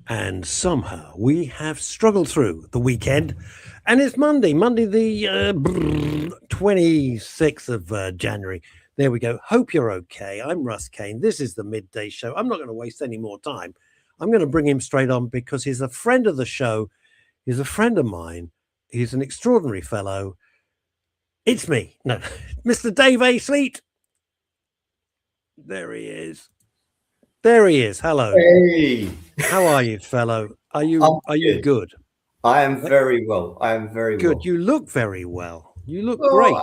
And somehow we have struggled through the weekend. And it's Monday the 26th of January. There we go. Hope you're okay. I'm Russ Kane. This is the Midday Show. I'm not going to waste any more time. I'm going to bring him straight on because he's a friend of the show. He's a friend of mine. He's an extraordinary fellow. It's me. No, Mr. Dave A. Sleet. There he is. There he is. Hello. Hey, How are you, fellow? Are you good? I am very well. I am very Good. well. You look very well. You look Well, great.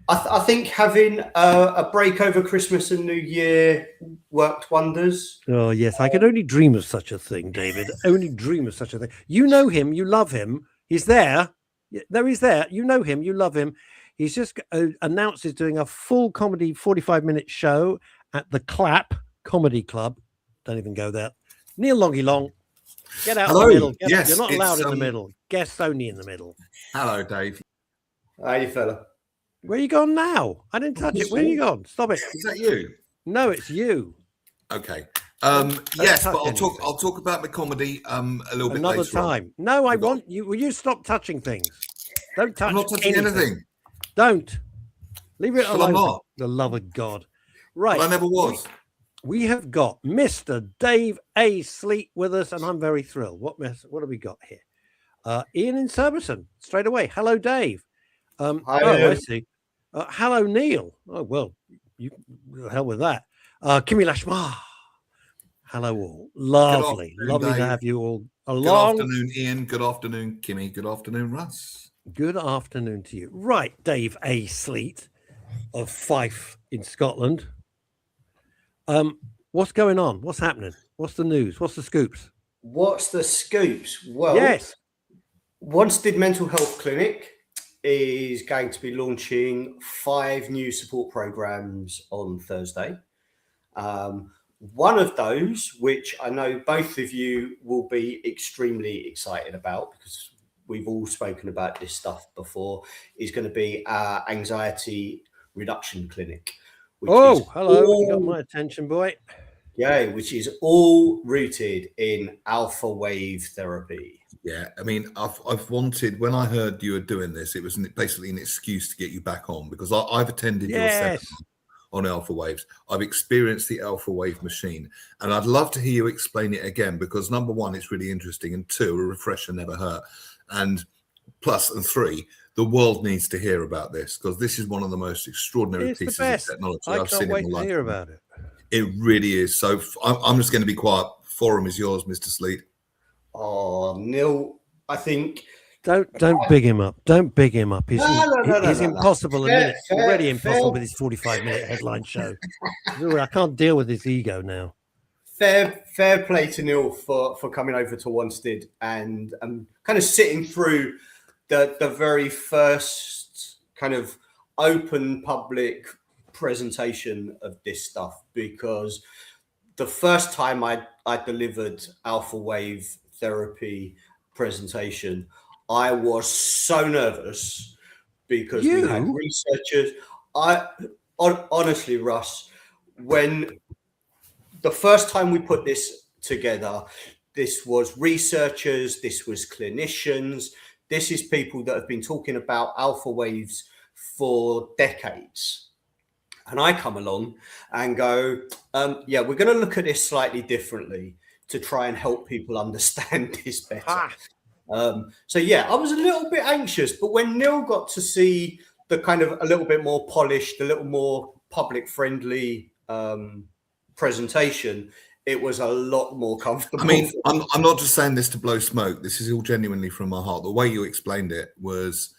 I think having a break over Christmas and New Year worked wonders. Oh, yes. I could only dream of such a thing, David. Only dream of such a thing. You know him. You love him. He's there. There he's there. You know him. You love him. He's just announced he's doing a full comedy 45-minute show at the Clap Comedy Club. Don't even go there. Neil Longy Long. Get out Hello. in the middle. Yes, You're not allowed it's, in the middle. Guests only in the middle. Hello, Dave. How you fella? Where you gone now? I didn't touch it. Where you gone? Stop it. Is that you? No, it's you. Okay. Don't Yes, touch but anything. I'll talk about my comedy a little bit Another later on. time. No, I We've got- want you. Will you stop touching things? Don't touch I'm not touching anything. Don't. Leave it Well, alone. I'm For not. the love of God. Right. But I never was. We have got Mr. Dave A. Sleet with us, and I'm very thrilled. What have we got here? Ian in Surbiton, straight away. Hello, Dave. Hi, I Ian. see. Hello, Neil. Oh, well, you the hell with that. Kimi Lashma. Hello, all. Lovely. afternoon, Lovely to Dave. have you all Good along. afternoon, Ian. Good afternoon, Kimmy. Good afternoon, Russ. Good afternoon to you. Right, Dave A. Sleet of Fife in Scotland. What's going on? What's happening? What's the news? What's the scoops? What's the scoops? Well, Yes. Wanstead Mental Health Clinic is going to be launching 5 new support programs on Thursday. One of those, which I know both of you will be extremely excited about because we've all spoken about this stuff before, is going to be our anxiety reduction clinic. Hello. You got my attention, boy. Yeah, which is all rooted in alpha wave therapy. Yeah, I mean, I've wanted, when I heard you were doing this, it was basically an excuse to get you back on because I've attended your seminar on alpha waves. I've experienced the alpha wave machine, and I'd love to hear you explain it again because number one, it's really interesting, and two, a refresher never hurt, and plus, and three, the world needs to hear about this because this is one of the most extraordinary pieces of technology I've seen in my life. I can't wait to hear about it. It really is. So I'm just going to be quiet. Forum is yours, Mr. Sleet. Oh, Neil, I think. Don't big him up. Don't big him up. He's impossible. Already impossible with his 45-minute headline show. I can't deal with his ego now. Fair play to Neil for coming over to Wanstead and kind of sitting through the very first kind of open public presentation of this stuff, because the first time I delivered alpha wave therapy presentation, I was so nervous because we had researchers. Honestly, Russ, when the first time we put this together, this was researchers, this was clinicians, this is people that have been talking about alpha waves for decades. And I come along and go, yeah, we're going to look at this slightly differently to try and help people understand this better. So, yeah, I was a little bit anxious. But when Neil got to see the kind of a little bit more polished, a little more public-friendly presentation, it was a lot more comfortable. I mean, I'm not just saying this to blow smoke. This is all genuinely from my heart. The way you explained it was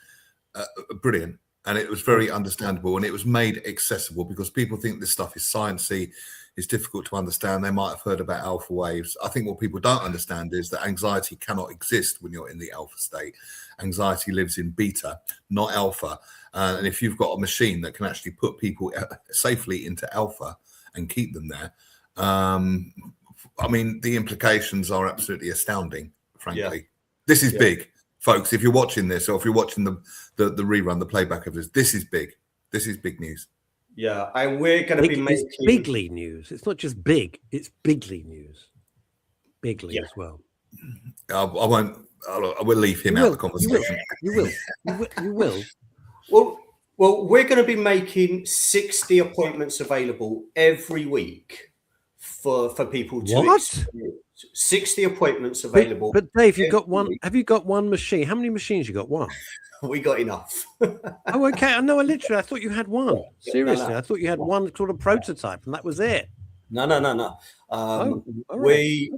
brilliant. And it was very understandable, and it was made accessible because people think this stuff is sciencey, it's difficult to understand. They might have heard about alpha waves. I think what people don't understand is that anxiety cannot exist when you're in the alpha state. Anxiety lives in beta, not alpha. And if you've got a machine that can actually put people safely into alpha and keep them there, I mean, the implications are absolutely astounding, frankly. Yeah. This is big. Folks, if you're watching this or if you're watching the rerun, the playback of this is big. This is big news. Yeah, and we're going to be making... It's bigly news. It's not just big, it's bigly news. Bigly as well. I won't. I will leave him out of the conversation. You will. Well, we're going to be making 60 appointments available every week for people to experience. 60 appointments available. But Dave, you got one. week. Have you got one machine? How many machines you got? One. We got enough. Oh, okay. I know. I thought you had one. Yeah, Seriously, no. I thought you had one sort of prototype, and that was it. No. All right.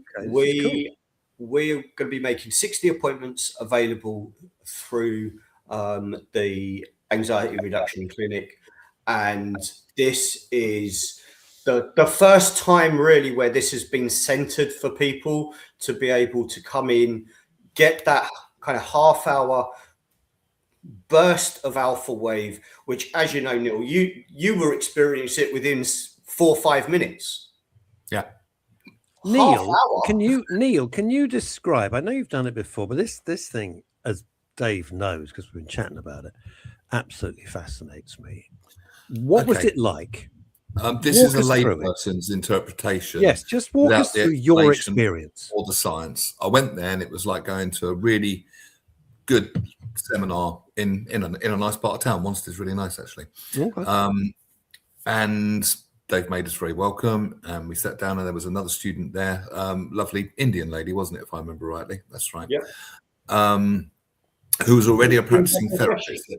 We're going to be making 60 appointments available through the anxiety reduction clinic, and this is the first time really where this has been centered for people to be able to come in, get that kind of half-hour burst of alpha wave, which, as you know, Neil, you were experiencing it within 4 or 5 minutes. Yeah. Neil, can you describe? I know you've done it before, but this thing, as Dave knows, because we've been chatting about it, absolutely fascinates me. What was it like? This is a layperson's interpretation. Yes, just walk us through your experience or the science. I went there, and it was like going to a really good seminar in a nice part of town. Wanstead's really nice, actually. Okay. And they've made us very welcome, and we sat down, and there was another student there, lovely Indian lady, wasn't it, if I remember rightly? That's right. Yeah. Who was already a practicing therapist.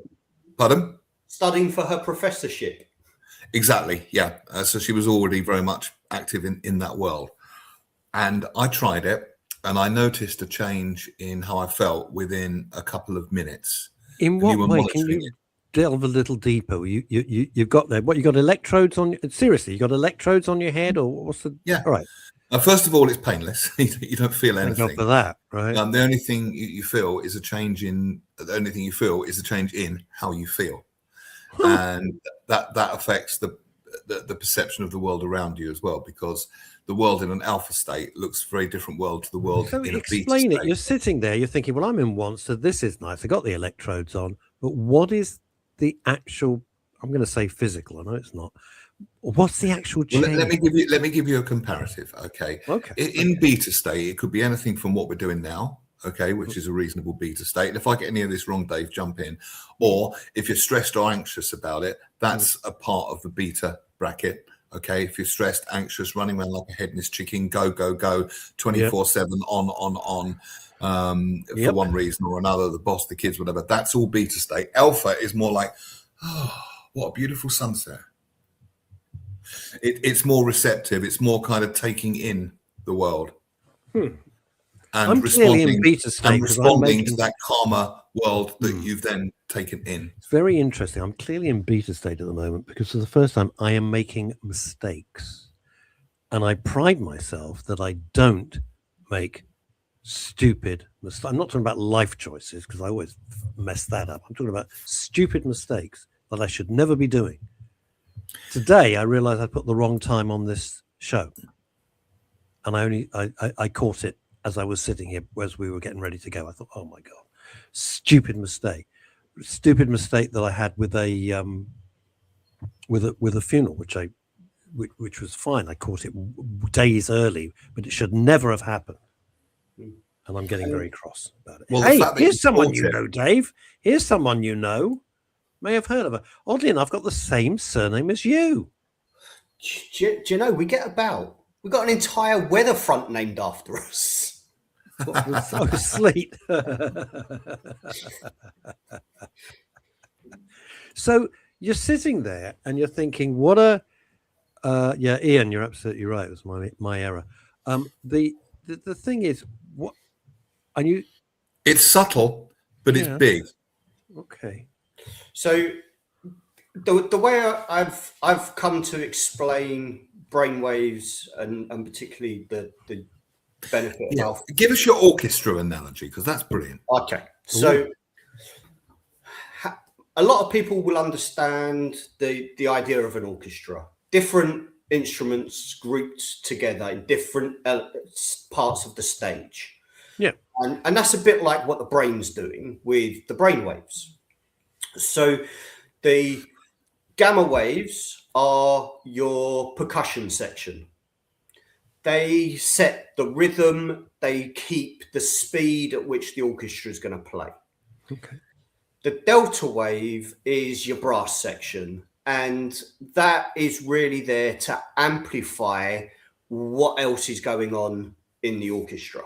Pardon? Studying for her professorship. Exactly, yeah. So she was already very much active in that world. And I tried it, and I noticed a change in how I felt within a couple of minutes. In what way? Can you delve a little deeper? You've got there. What, you got electrodes on? Seriously, you got electrodes on your head, or what's the? Yeah. All right. First of all, it's painless. You don't feel anything. Thank God for that, right? The only thing you feel is a change in. The only thing you feel is a change in how you feel, and that affects the perception of the world around you as well, because the world in an alpha state looks a very different world to the world in a beta state. Explain it. You're sitting there, you're thinking, well, I'm in Wanstead, this is nice, I got the electrodes on, but what is the actual, I'm going to say physical, I know it's not, what's the actual change? Well, let me give you a comparative. Okay. In beta state, it could be anything from what we're doing now, okay, which is a reasonable beta state. And if I get any of this wrong, Dave, jump in. Or if you're stressed or anxious about it, that's a part of the beta bracket. Okay, if you're stressed, anxious, running around like a headless chicken, go 24/7, on for one reason or another, the boss, the kids, whatever, that's all beta state. Alpha is more like, oh, what a beautiful sunset. It's more receptive, it's more kind of taking in the world. And I'm responding, in beta state and responding to that calmer world that you've then taken in. It's very interesting. I'm clearly in beta state at the moment because for the first time I am making mistakes. And I pride myself that I don't make stupid mistakes. I'm not talking about life choices because I always mess that up. I'm talking about stupid mistakes that I should never be doing. Today I realized I put the wrong time on this show. And I caught it as I was sitting here as we were getting ready to go. I thought, oh my God, stupid mistake that I had with a funeral, which was fine. I caught it days early, but it should never have happened. And I'm getting very cross about it. Well, hey, here's someone you know, Dave. Here's someone you know. May have heard of her. Oddly enough, got the same surname as you. Do you know, we've got an entire weather front named after us. So sleet. So you're sitting there and you're thinking, what a yeah, Ian, you're absolutely right. It was my error. The thing is, what and you it's subtle, but it's big. Okay. So the way I've come to explain brainwaves and particularly the benefit of alpha. Give us your orchestra analogy, because that's brilliant. Okay. So a lot of people will understand the idea of an orchestra. Different instruments grouped together in different parts of the stage. Yeah. And that's a bit like what the brain's doing with the brain waves. So the gamma waves are your percussion section. they set the rhythm, they keep the speed at which the orchestra is going to play. Okay. The delta wave is your brass section, and that is really there to amplify what else is going on in the orchestra.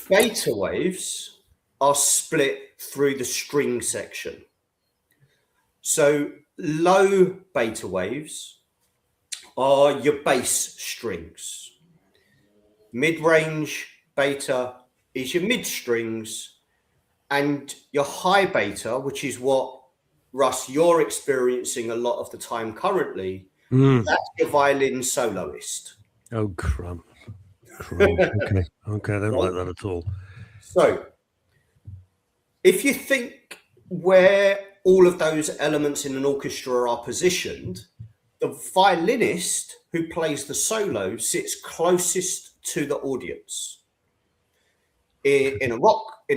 Beta waves are split through the string section. So low beta waves are your bass strings. Mid-range beta is your mid strings, and your high beta, which is what, Russ, you're experiencing a lot of the time currently, that's your violin soloist. Oh, crumbs. Okay. Okay, I don't like that at all. So if you think where all of those elements in an orchestra are positioned, the violinist who plays the solo sits closest to the audience. In a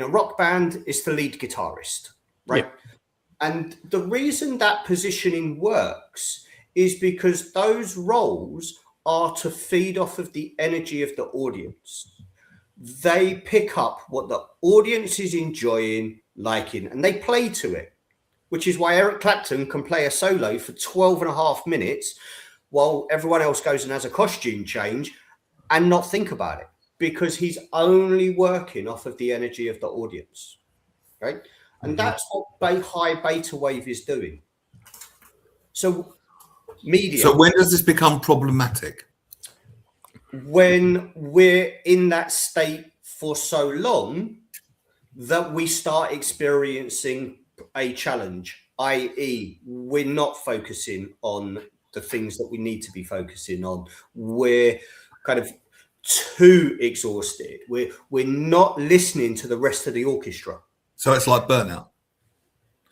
rock band, it's the lead guitarist, right? Yeah. And the reason that positioning works is because those roles are to feed off of the energy of the audience. They pick up what the audience is enjoying, liking, and they play to it, which is why Eric Clapton can play a solo for 12 and a half minutes while everyone else goes and has a costume change and not think about it, because he's only working off of the energy of the audience, right? And that's what high beta wave is doing. So medium. So when does this become problematic? When we're in that state for so long that we start experiencing a challenge, i.e. we're not focusing on the things that we need to be focusing on. We're kind of too exhausted. We're not listening to the rest of the orchestra. So it's like burnout.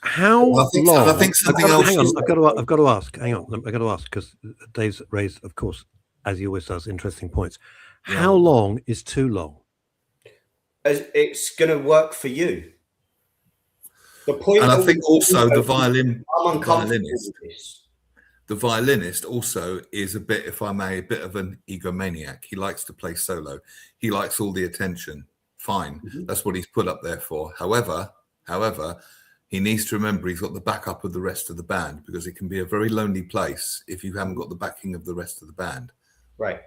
How long? I think something else. Hang on, I've got to ask. Hang on, I've got to ask, because Dave's raised, of course, as he always does, interesting points. How long is too long? It's going to work for you. The point, and I think also the violinist also is a bit, if I may, a bit of an egomaniac. He likes to play solo. He likes all the attention. Fine, that's what he's put up there for. However, he needs to remember he's got the backup of the rest of the band, because it can be a very lonely place if you haven't got the backing of the rest of the band. Right.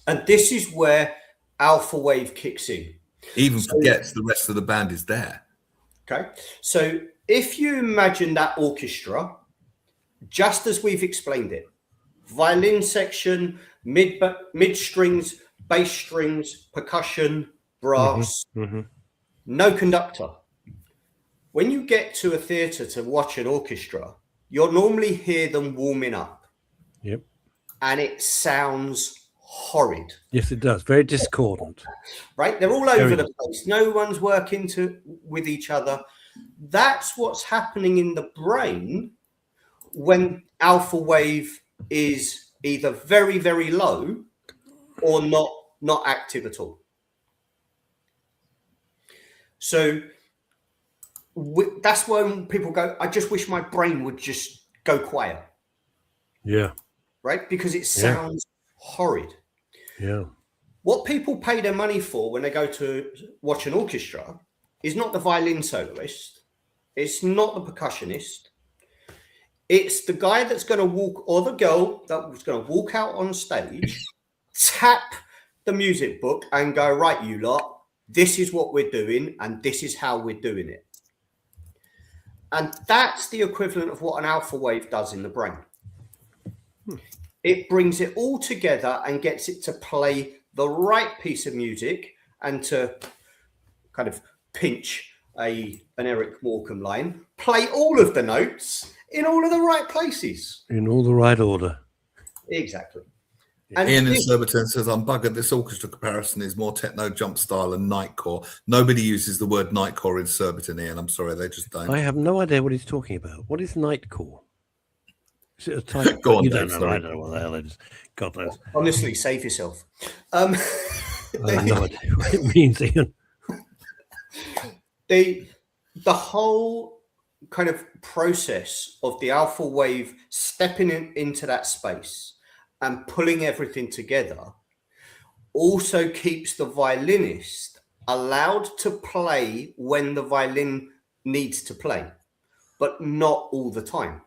And this is where alpha wave kicks in. He even forgets the rest of the band is there. Okay. So if you imagine that orchestra, just as we've explained it, violin section, mid strings, bass strings, percussion, brass, no conductor. When you get to a theatre to watch an orchestra, you'll normally hear them warming up. Yep. And it sounds horrid. Yes, it does. Very discordant. Right? They're all over the place. No one's working with each other. That's what's happening in the brain when alpha wave is either very, very low or not active at all. So that's when people go, I just wish my brain would just go quiet. Yeah. Right? Because it sounds horrid. Yeah. What people pay their money for when they go to watch an orchestra is not the violin soloist. It's not the percussionist. It's the guy that's going to walk, or the girl that's going to walk out on stage, tap the music book and go, right, you lot, this is what we're doing and this is how we're doing it. And that's the equivalent of what an alpha wave does in the brain. It brings it all together and gets it to play the right piece of music and to kind of pinch an Eric Morecambe line, play all of the notes in all of the right places. In all the right order. Exactly. And Ian in Surbiton says, I'm buggered. This orchestra comparison is more techno jump style and nightcore. Nobody uses the word nightcore in Surbiton, Ian. I'm sorry, they just don't. I have no idea what he's talking about. What is nightcore? Is it a type? Go on, you Dave, don't know. sorry. I don't know what the hell it is. God knows. Honestly, save yourself. I have no idea what it means, Ian. The whole kind of process of the alpha wave stepping into that space and pulling everything together also keeps the violinist allowed to play when the violin needs to play, but not all the time.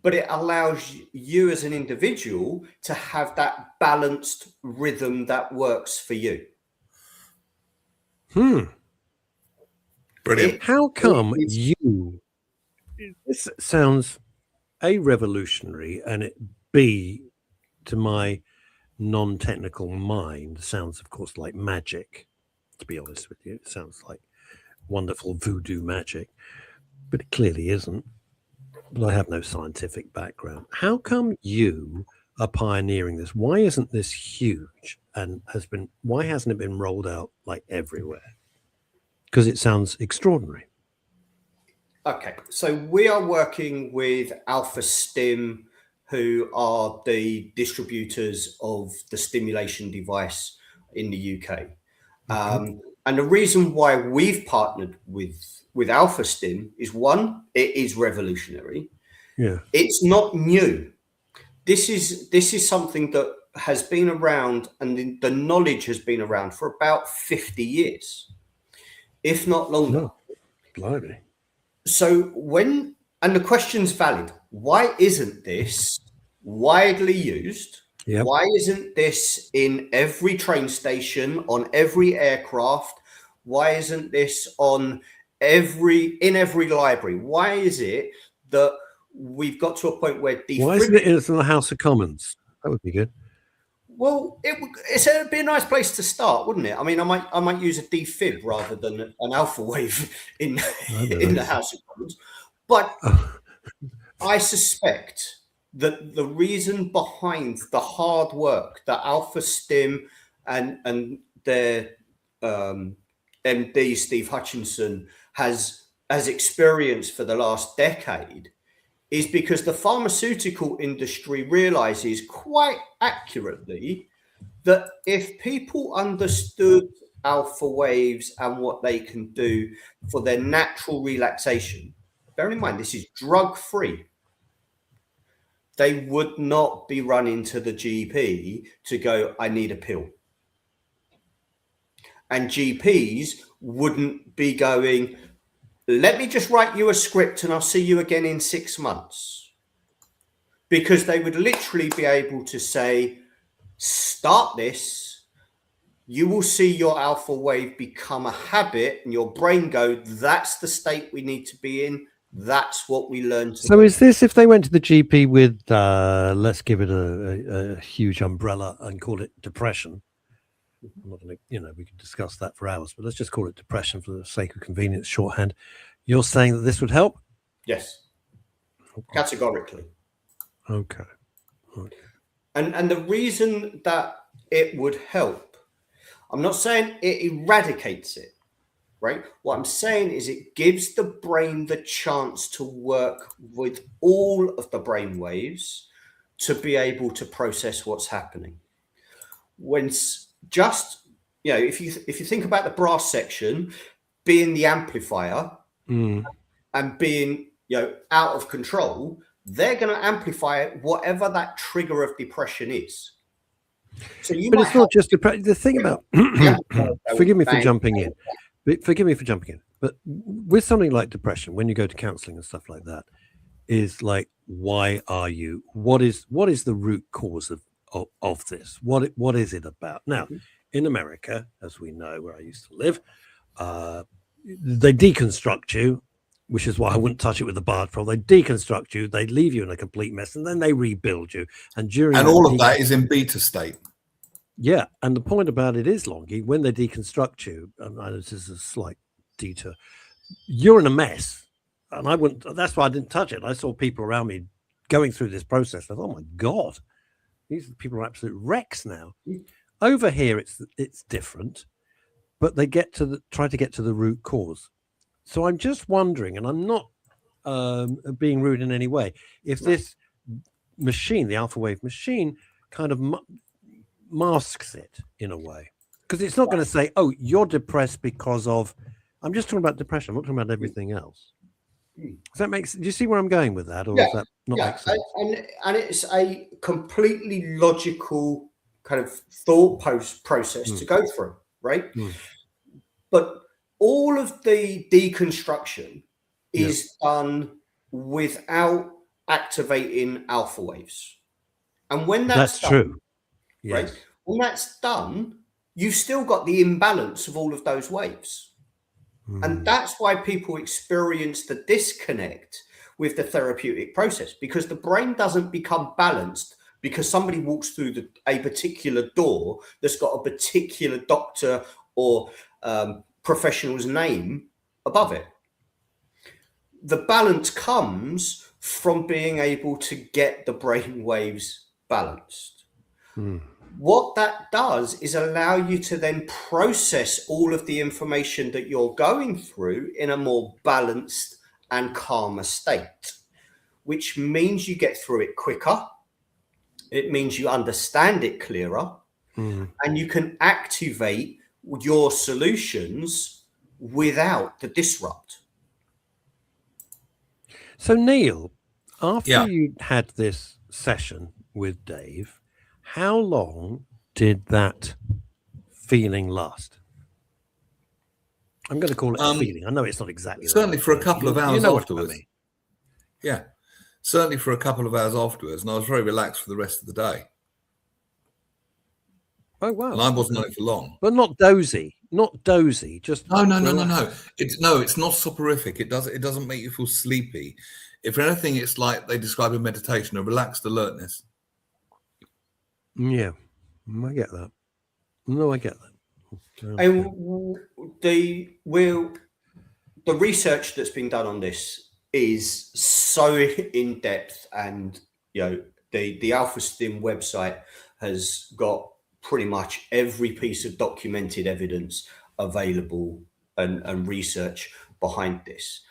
But it allows you as an individual to have that balanced rhythm that works for you. Brilliant. How come you? This sounds A, revolutionary, and it B, to my non-technical mind, sounds, of course, like magic. To be honest with you, it sounds like wonderful voodoo magic, but it clearly isn't. But I have no scientific background. How come you are pioneering this? Why isn't this huge and why hasn't it been rolled out like everywhere? Because it sounds extraordinary. Okay, so we are working with Alpha Stim, who are the distributors of the stimulation device in the UK. And the reason why we've partnered with Alpha Stim is, one, it is revolutionary. Yeah. It's not new. This is something that has been around, and the knowledge has been around for about 50 years, if not longer. No. Blimey. So and the question's valid. Why isn't this widely used? Yep. Why isn't this in every train station, on every aircraft? Why isn't this in every library? Why is it that we've got to a point where why isn't it in the House of Commons? That would be good. Well, it'd be a nice place to start, wouldn't it? I mean, I might use a defib rather than an alpha wave in the House of Commons. But I suspect that the reason behind the hard work that Alpha Stim and their MD Steve Hutchinson has experienced for the last decade is because the pharmaceutical industry realizes quite accurately that if people understood alpha waves and what they can do for their natural relaxation, bearing in mind this is drug-free, they would not be running to the GP to go, I need a pill. And GPs wouldn't be going, let me just write you a script and I'll see you again in 6 months. Because they would literally be able to say, start this, you will see your alpha wave become a habit and your brain go, that's the state we need to be in. That's what we learned. So is this if they went to the GP with, let's give it a huge umbrella and call it depression? I'm not going to, we can discuss that for hours, but let's just call it depression for the sake of convenience, shorthand. You're saying that this would help? Yes, categorically. Okay. And the reason that it would help, I'm not saying it eradicates it, right? What I'm saying is it gives the brain the chance to work with all of the brain waves to be able to process what's happening. When just, if you think about the brass section being the amplifier and being, out of control, they're going to amplify whatever that trigger of depression is. So but it's not just the thing about, forgive me for jumping in. But with something like depression, when you go to counseling and stuff like that, is like, why are you? What is the root cause of this? What is it about? Now, in America, as we know, where I used to live, they deconstruct you, which is why I wouldn't touch it with a barge pole. They deconstruct you, they leave you in a complete mess, and then they rebuild you. And all of that is in beta state. Yeah, and the point about it is, Longy, when they deconstruct you, and this is a slight detour, you're in a mess. And I wouldn't, that's why I didn't touch it. I saw people around me going through this process. I thought, oh my God, these people are absolute wrecks now. Over here, it's different, but they try to get to the root cause. So I'm just wondering, and I'm not being rude in any way, if this machine, the alpha wave machine, kind of masks it in a way, because it's not going to say, oh, you're depressed because of, I'm just talking about depression, I'm not talking about everything else. Does that make sense? Do you see where I'm going with that, or Yeah, does that not yeah, make sense? and it's a completely logical kind of thought process to go through, right? Mm. But all of the deconstruction Yeah. is done without activating alpha waves, and when That's done, true. right? Yes. When that's done, you've still got the imbalance of all of those waves. And that's why people experience the disconnect with the therapeutic process, because the brain doesn't become balanced because somebody walks through a particular door that's got a particular doctor or professional's name above it. The balance comes from being able to get the brain waves balanced. What that does is allow you to then process all of the information that you're going through in a more balanced and calmer state, which means you get through it quicker. It means you understand it clearer, and you can activate your solutions without the disrupt. So, Neil, after Yeah. you had this session with Dave, how long did that feeling last? I'm going to call it a feeling. I know it's not exactly the Certainly right for a word. couple of You hours know what I afterwards. mean. Yeah, certainly for a couple of hours afterwards, and I was very relaxed for the rest of the day. Oh wow! And I wasn't on it for long. But not dozy, not dozy. Just No. relaxed. It's not soporific. It doesn't make you feel sleepy. If anything, it's like they describe in meditation, a relaxed alertness. Yeah, I get that. No, I get that. And the research that's been done on this is so in depth, and the Alpha Stim website has got pretty much every piece of documented evidence available and research behind this.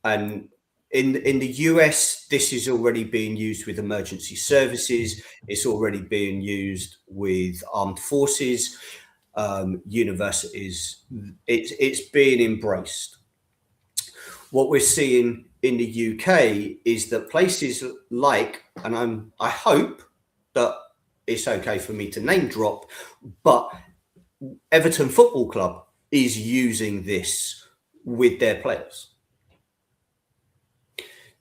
And in the US, this is already being used with emergency services. It's already being used with armed forces, universities. It's being embraced. What we're seeing in the UK is that places like, and I hope that it's okay for me to name drop, but Everton Football Club is using this with their players.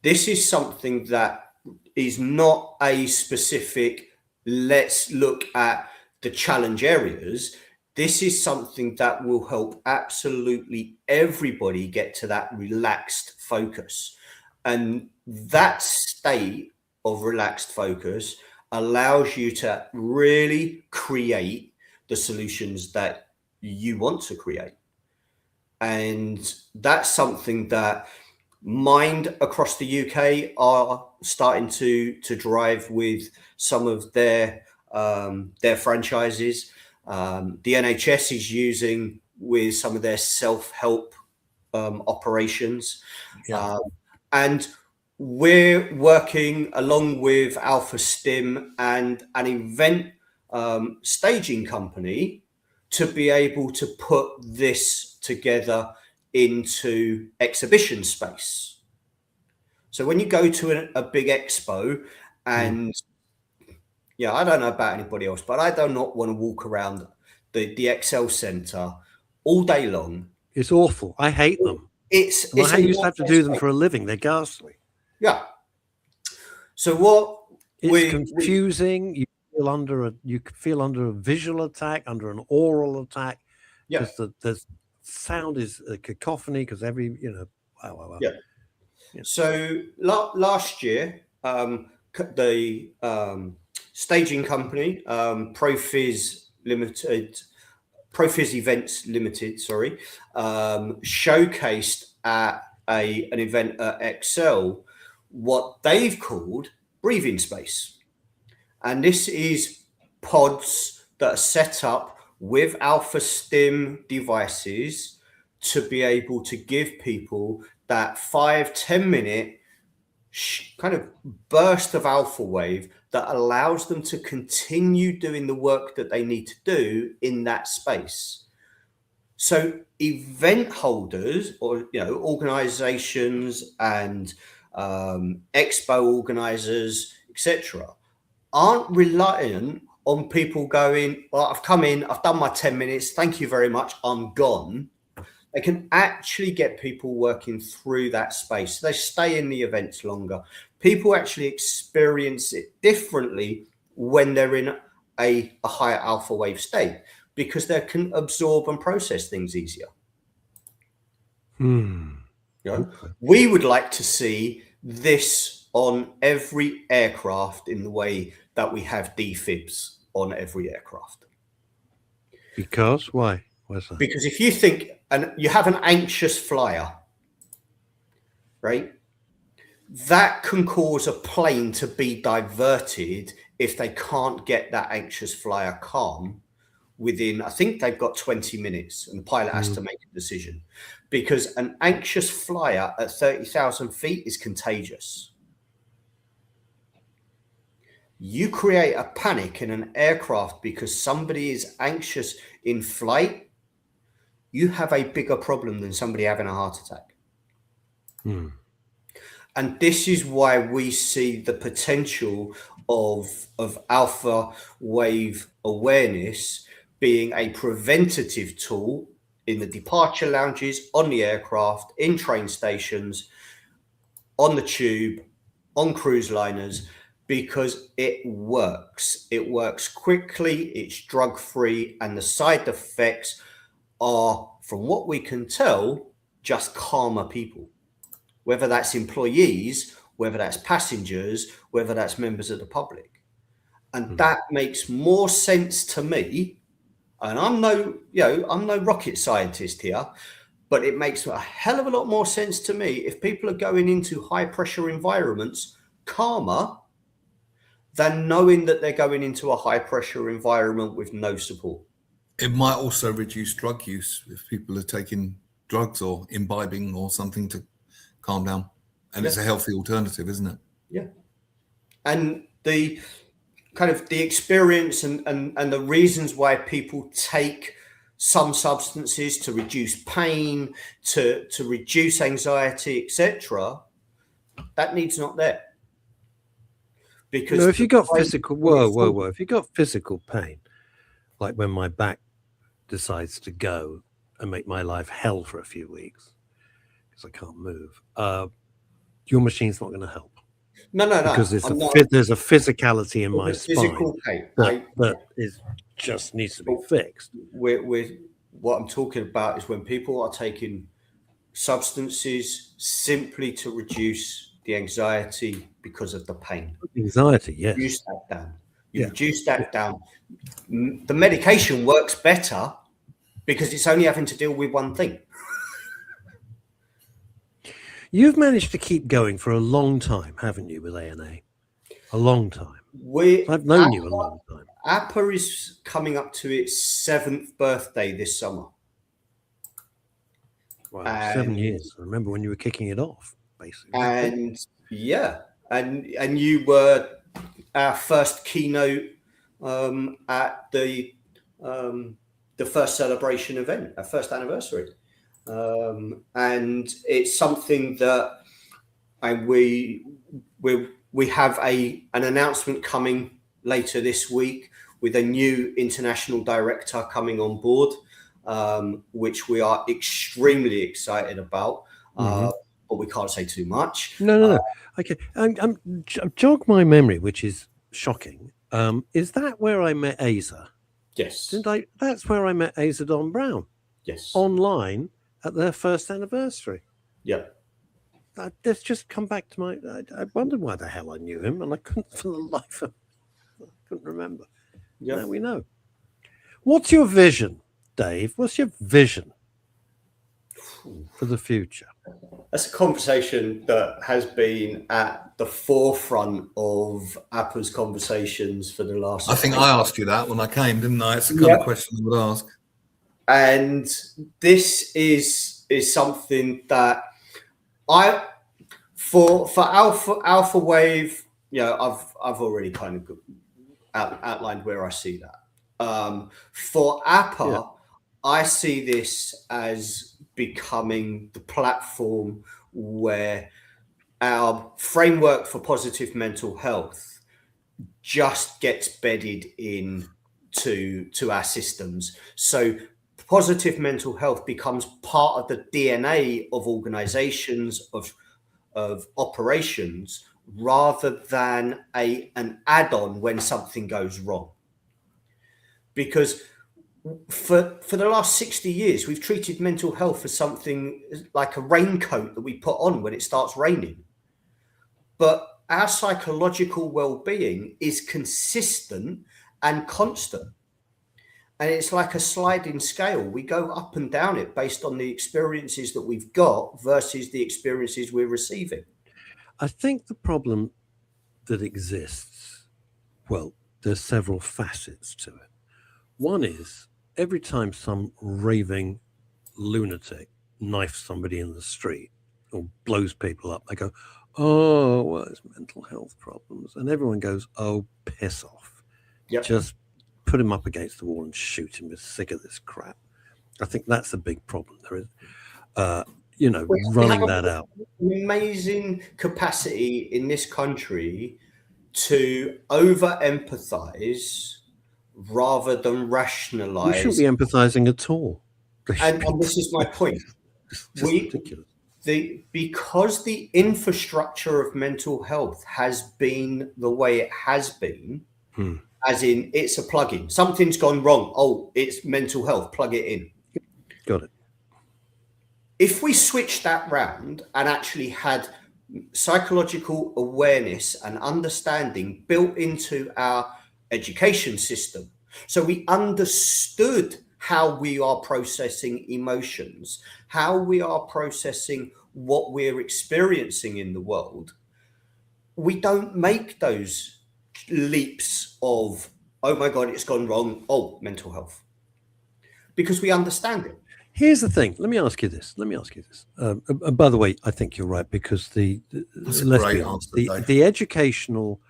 This is something that is not a specific, let's look at the challenge areas. This is something that will help absolutely everybody get to that relaxed focus. And that state of relaxed focus allows you to really create the solutions that you want to create. And that's something that Mind across the UK are starting to drive with some of their franchises. The NHS is using with some of their self-help operations. Yeah. And we're working along with Alpha Stim and an event staging company to be able to put this together into exhibition space. So when you go to a big expo, and I don't know about anybody else, but I do not want to walk around the Excel Centre all day long. It's awful. I hate them. I used to have to do them for a living. They're ghastly. Yeah. So what? It's confusing. You feel under a visual attack, under an oral attack. Yeah. Because the sound is a cacophony. Because wow. Yeah. So last year, the staging company, Profiz Events Limited, showcased at an event at Excel what they've called breathing space. And this is pods that are set up with Alpha Stim devices to be able to give people that 5-10 minute kind of burst of alpha wave that allows them to continue doing the work that they need to do in that space. So event holders, or organizations and expo organizers, etc., aren't reliant on people going, well, I've come in, I've done my 10 minutes, thank you very much, I'm gone. They can actually get people working through that space. They stay in the events longer. People actually experience it differently when they're in a higher alpha wave state, because they can absorb and process things easier. We would like to see this on every aircraft in the way that we have defibs on every aircraft. Because why? What's that? Because if you think, and you have an anxious flyer, right? That can cause a plane to be diverted if they can't get that anxious flyer calm within, I think they've got 20 minutes, and the pilot has to make a decision, because an anxious flyer at 30,000 feet is contagious. You create a panic in an aircraft because somebody is anxious in flight, you have a bigger problem than somebody having a heart attack. And this is why we see the potential of alpha wave awareness being a preventative tool in the departure lounges, on the aircraft, in train stations, on the tube, on cruise liners, because it works. It works quickly, it's drug-free, and the side effects are, from what we can tell, just calmer people. Whether that's employees, whether that's passengers, whether that's members of the public. And that makes more sense to me. And I'm no rocket scientist here, but it makes a hell of a lot more sense to me if people are going into high pressure environments calmer than knowing that they're going into a high pressure environment with no support. It might also reduce drug use if people are taking drugs or imbibing or something to calm down. And it's a healthy alternative, isn't it? Yeah. And the kind of the experience and the reasons why people take some substances to reduce pain, to reduce anxiety, etc., that need's not there. Because if you got physical, if you got physical pain, like when my back decides to go and make my life hell for a few weeks because I can't move, your machine's not going to help. No. Because there's a physicality in my spine that just needs to be fixed. What I'm talking about is when people are taking substances simply to reduce the anxiety because of the pain. Anxiety, yes. Reduce that down. Reduce that down. The medication works better because it's only having to deal with one thing. You've managed to keep going for a long time, haven't you, with ANA? A long time. I've known you a long time. APA is coming up to its 7th birthday this summer. Wow, 7 years. I remember when you were kicking it off, basically. And and you were our first keynote at the first celebration event, our first anniversary. And it's something that we have an announcement coming later this week with a new international director coming on board, which we are extremely excited about. But we can't say too much. No. Okay, jog my memory, which is shocking. Is that where I met Asa? Yes. That's where I met Asa Don Brown. Yes. Online at their first anniversary. Yeah. Let's just come back to I wondered why the hell I knew him, and I couldn't for the life of me. I couldn't remember. Yeah. Now we know. What's your vision, Dave? What's your vision for the future? That's a conversation that has been at the forefront of APA's conversations for the last... I think I asked you that when I came, didn't I? It's the kind of question I would ask. And this is something that for Alpha Wave, I've already kind of outlined where I see that. For APA, I see this as becoming the platform where our framework for positive mental health just gets bedded in to our systems. So positive mental health becomes part of the DNA of organizations, of operations, rather than an add-on when something goes wrong. Because for the last 60 years, we've treated mental health as something like a raincoat that we put on when it starts raining. But our psychological well-being is consistent and constant. And it's like a sliding scale. We go up and down it based on the experiences that we've got versus the experiences we're receiving. I think the problem that exists, well, there's several facets to it. One is every time some raving lunatic knifes somebody in the street or blows people up, they go, oh, well, it's mental health problems. And everyone goes, oh, piss off. Yep. Just put him up against the wall and shoot him. We're sick of this crap. I think that's a big problem. There is, running that out. Amazing capacity in this country to over empathize rather than rationalize. We shouldn't be empathizing at all. And this is my point. Ridiculous. Because the infrastructure of mental health has been the way it has been, as in it's a plug-in. Something's gone wrong. Oh, it's mental health. Plug it in. Got it. If we switched that round and actually had psychological awareness and understanding built into our education system, so we understood how we are processing emotions, how we are processing what we're experiencing in the world, we don't make those leaps of, oh my God, it's gone wrong. Oh, mental health. Because we understand it. Here's the thing. Let me ask you this. By the way, I think you're right, because let's be honest, the educational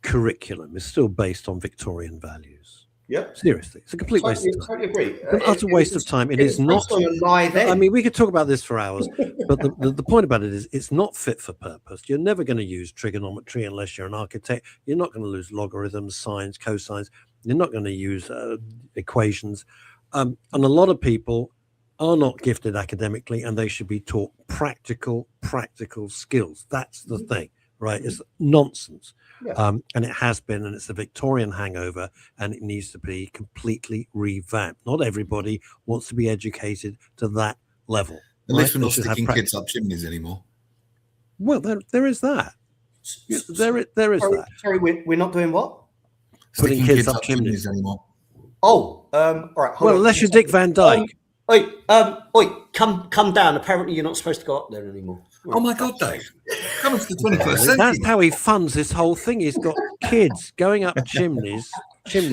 curriculum is still based on Victorian values. Yeah, seriously, it's a complete waste of time. Totally agree. An utter waste of time. It is not. I mean, we could talk about this for hours, but the point about it is, it's not fit for purpose. You're never going to use trigonometry unless you're an architect. You're not going to use logarithms, sines, cosines. You're not going to use equations. And a lot of people are not gifted academically, and they should be taught practical skills. That's the thing, right? It's nonsense. Yeah. And it has been, and it's a Victorian hangover, and it needs to be completely revamped. Not everybody wants to be educated to that level. At least we're not sticking kids up chimneys anymore. Well, there is that. There is that. Sorry, we're not doing what? Putting kids up chimneys anymore. Oh, all right. Well, unless you're Dick Van Dyke. Come down. Apparently, you're not supposed to go up there anymore. Oh my God, Dave! Coming to the 21st century. That's how he funds this whole thing. He's got kids going up chimney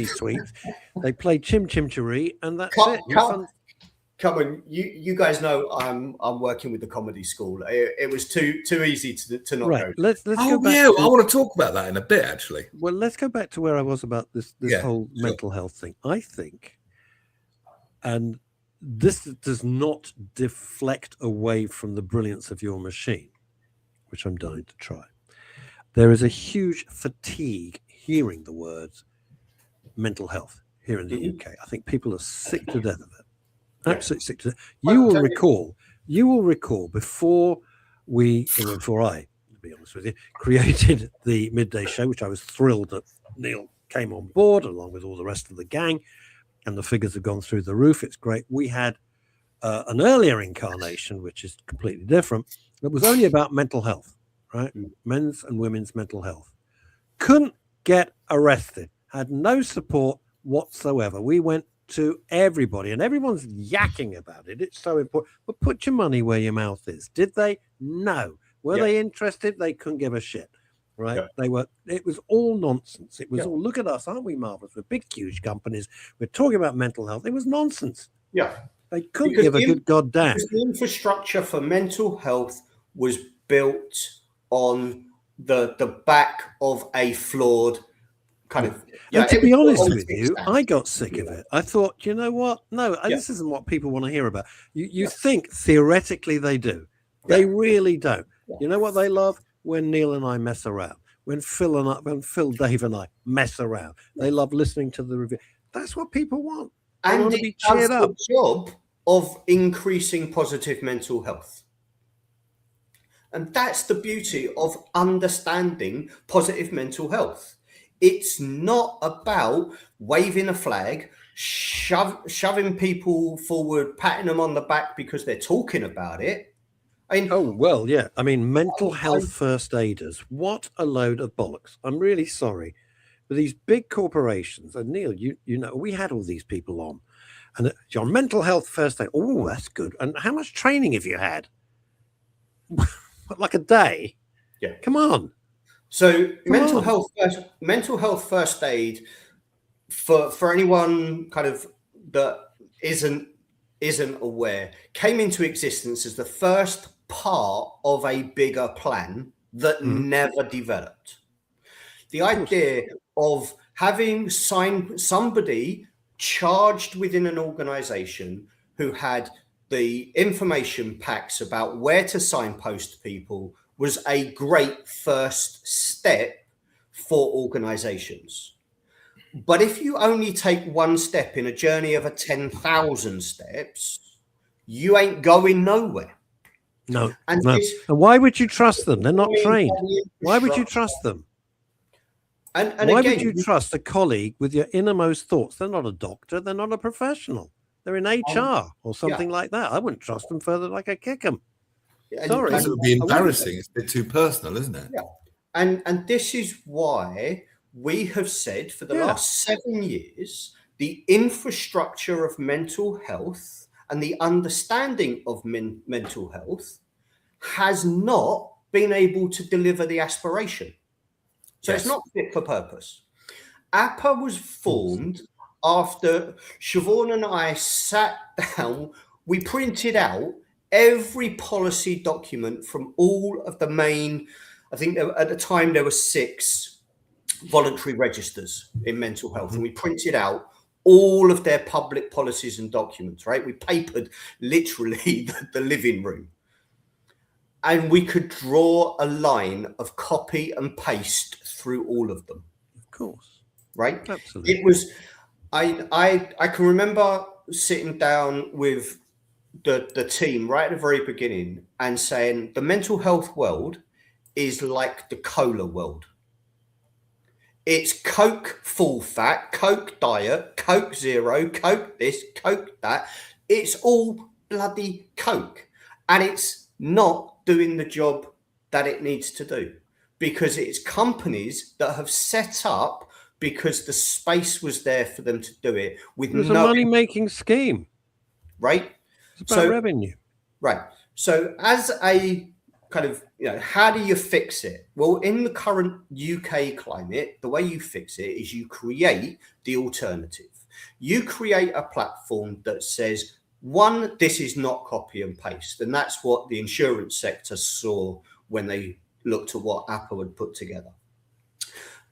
suites. They play chimchimchery, and that's it. Come on, you guys know I'm working with the comedy school. It was too easy to not go. Let's go back. Yeah, I want to talk about that in a bit, actually. Well, let's go back to where I was about this whole mental health thing. I think, and this does not deflect away from the brilliance of your machine, which I'm dying to try. There is a huge fatigue hearing the words mental health here in the UK. I think people are sick to death of it. Absolutely sick to death. You will recall before I, to be honest with you, created the Midday show, which I was thrilled that Neil came on board along with all the rest of the gang. And the figures have gone through the roof. It's great. We had an earlier incarnation, which is completely different. It was only about mental health, right? Men's and women's mental health. Couldn't get arrested. Had no support whatsoever. We went to everybody, and everyone's yakking about it. It's so important. But put your money where your mouth is. Did they? No. Were they interested? They couldn't give a shit. Right? Yeah. It was all nonsense. It was all, look at us, aren't we marvelous? We're big, huge companies. We're talking about mental health. It was nonsense. Yeah. They couldn't give a good goddamn. The infrastructure for mental health was built on the back of a flawed kind of. And to it be was honest all with you, I got sick of it. I thought, you know what? No, this isn't what people want to hear about. You think theoretically they do. They really don't. Yeah. You know what they love? When Neil and I mess around. When Phil, Dave and I mess around. They love listening to the review. That's what people want. They And want to it be does cheered up. the job of increasing positive mental health. And that's the beauty of understanding positive mental health. It's not about waving a flag, shoving people forward, patting them on the back because they're talking about it. I mean, Oh, well, yeah. I mean, mental health first aiders. What a load of bollocks. I'm really sorry. But these big corporations, and Neil, you know, we had all these people on. And your mental health first aid. Oh, that's good. And how much training have you had? Like a day? Yeah. Come on. So mental health first aid for anyone kind of that isn't aware, came into existence as the first part of a bigger plan that never developed. The idea of having somebody charged within an organization who had the information packs about where to signpost people was a great first step for organizations. But if you only take one step in a journey of 10,000 steps, you ain't going nowhere. No. And And why would you trust them? They're not trained. Why would you trust them? And why again, would you trust a colleague with your innermost thoughts? They're not a doctor. They're not a professional. They're in HR or something like that. I wouldn't trust them further than I could kick them. Sorry. Because it would be embarrassing. It's a bit too personal, isn't it? Yeah. And this is why we have said for the last 7 years, the infrastructure of mental health and the understanding of mental health has not been able to deliver the aspiration. So it's not fit for purpose. APA was formed after Siobhan and I sat down, we printed out every policy document from all of the main, I think at the time there were 6 voluntary registers in mental health, and we printed out all of their public policies and documents, right? We papered literally the living room. And we could draw a line of copy and paste through all of them. Of course. Right? Absolutely. It was, I can remember sitting down with the team right at the very beginning and saying the mental health world is like the cola world. It's Coke full fat, Coke diet, Coke zero, Coke this, Coke that. It's all bloody Coke. And it's not doing the job that it needs to do because it's companies that have set up because the space was there for them to do it with It was a money-making scheme. Right? It's about revenue. Right. So as a kind of, how do you fix it? Well, in the current UK climate, the way you fix it is you create the alternative. You create a platform that says, one, this is not copy and paste. And that's what the insurance sector saw when they looked at what Apple had put together.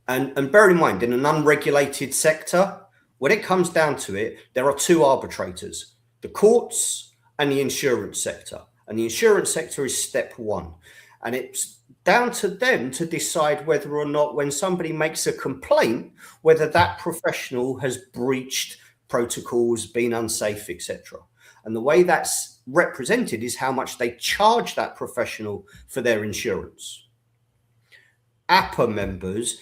And bear in mind, in an unregulated sector, when it comes down to it, there are 2 arbitrators, the courts and the insurance sector. And the insurance sector is step 1. And it's down to them to decide whether or not when somebody makes a complaint, whether that professional has breached protocols, been unsafe, etc. And the way that's represented is how much they charge that professional for their insurance. APA members